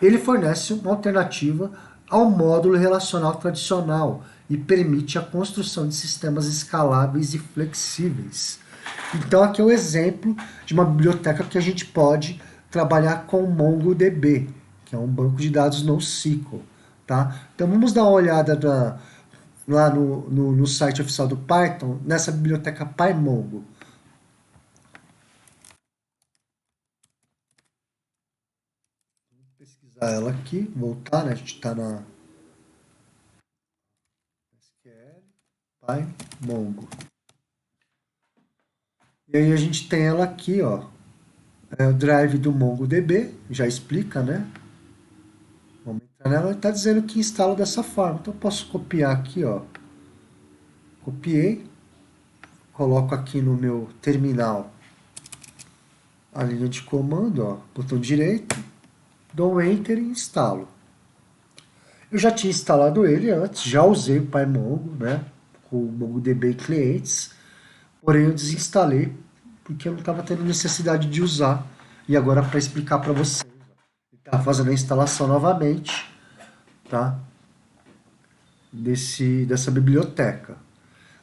Ele fornece uma alternativa ao módulo relacional tradicional e permite a construção de sistemas escaláveis e flexíveis. Então aqui é um exemplo de uma biblioteca que a gente pode trabalhar com o MongoDB, que é um banco de dados NoSQL. Tá? Então vamos dar uma olhada lá no site oficial do Python, nessa biblioteca PyMongo. Vou pesquisar ela aqui, voltar, né? A gente está na SQL, PyMongo. E aí a gente tem ela aqui, ó. É o drive do MongoDB, já explica, né? Vamos entrar nela, está dizendo que instala dessa forma. Então eu posso copiar aqui, ó. Copiei, coloco aqui no meu terminal a linha de comando, ó, botão direito, dou Enter e instalo. Eu já tinha instalado ele antes, já usei o PyMongo, né? Com o MongoDB clientes. Porém, eu desinstalei porque eu não estava tendo necessidade de usar. E agora, para explicar para vocês, ele está fazendo a instalação novamente, tá? Dessa biblioteca.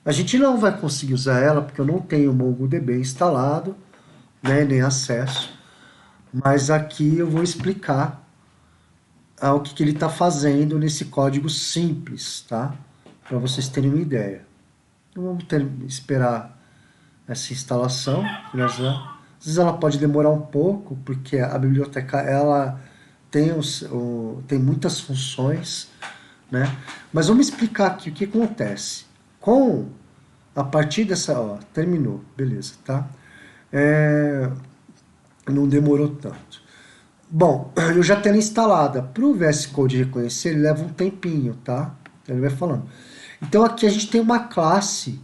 A gente não vai conseguir usar ela porque eu não tenho o MongoDB instalado, né, nem acesso. Mas aqui eu vou explicar o que ele está fazendo nesse código simples, tá? Para vocês terem uma ideia. Então vamos esperar essa instalação. Às vezes ela pode demorar um pouco, porque a biblioteca ela tem muitas funções, né? Mas vamos explicar aqui o que acontece. A partir dessa... Ó, terminou, beleza, tá? Não demorou tanto. Bom, eu já tenho instalada. Para o VS Code reconhecer, ele leva um tempinho, tá? Ele vai falando. Então aqui a gente tem uma classe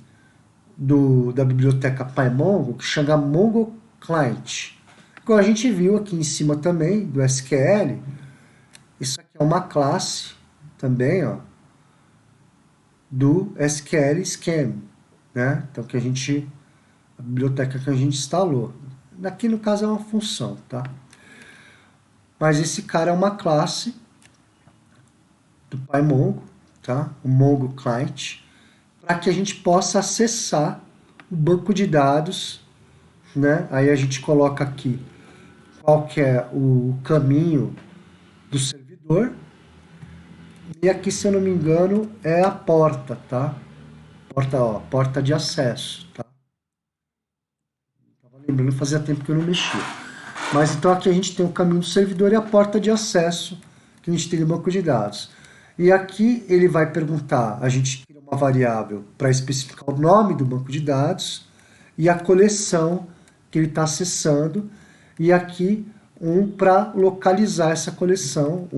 da biblioteca PyMongo que chama Mongo Client. Como a gente viu aqui em cima também do SQL, isso aqui é uma classe também, ó, do SQL Schema, né? Então a biblioteca que a gente instalou. Aqui no caso é uma função, tá? Mas esse cara é uma classe do PyMongo, tá? O Mongo Client, para que a gente possa acessar o banco de dados, né? Aí a gente coloca aqui qual que é o caminho do servidor. E aqui, se eu não me engano, é a porta, tá? Porta de acesso, tá? Tava lembrando, fazia tempo que eu não mexia. Mas então aqui a gente tem o caminho do servidor e a porta de acesso que a gente tem no banco de dados. E aqui ele vai perguntar, a gente cria uma variável para especificar o nome do banco de dados e a coleção que ele está acessando, e aqui para localizar essa coleção,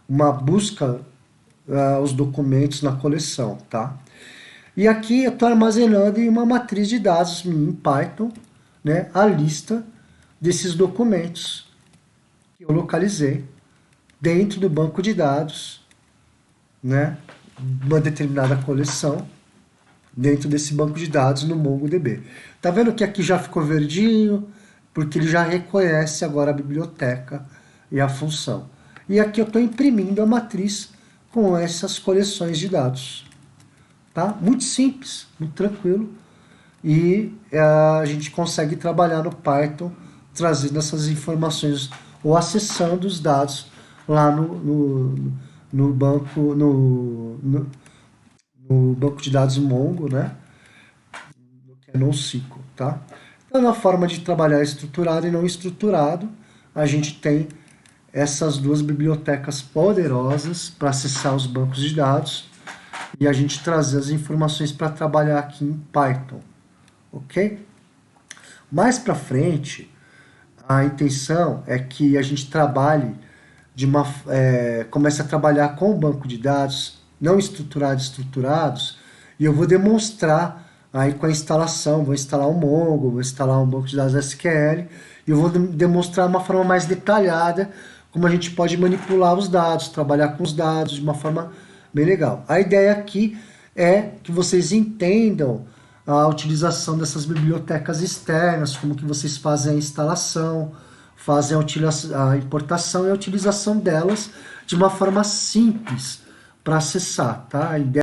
uma busca os documentos na coleção, tá? E aqui eu estou armazenando em uma matriz de dados em Python, né, a lista desses documentos que eu localizei dentro do banco de dados, né, uma determinada coleção, dentro desse banco de dados no MongoDB. Tá vendo que aqui já ficou verdinho? Porque ele já reconhece agora a biblioteca e a função. E aqui eu estou imprimindo a matriz com essas coleções de dados. Tá? Muito simples, muito tranquilo. E a gente consegue trabalhar no Python trazendo essas informações ou acessando os dados lá no banco, no banco de dados Mongo, né? Que é NoSQL, tá? Então, na forma de trabalhar estruturado e não estruturado, a gente tem essas duas bibliotecas poderosas para acessar os bancos de dados e a gente trazer as informações para trabalhar aqui em Python, ok? Mais para frente, a intenção é que a gente trabalhe comece a trabalhar com o banco de dados não estruturados, estruturados, e eu vou demonstrar aí com a instalação, vou instalar um Mongo, vou instalar um banco de dados SQL, e eu vou demonstrar de uma forma mais detalhada como a gente pode manipular os dados, trabalhar com os dados de uma forma bem legal. A ideia aqui é que vocês entendam a utilização dessas bibliotecas externas, como que vocês fazem a instalação, fazem a importação e a utilização delas de uma forma simples para acessar, tá? A ideia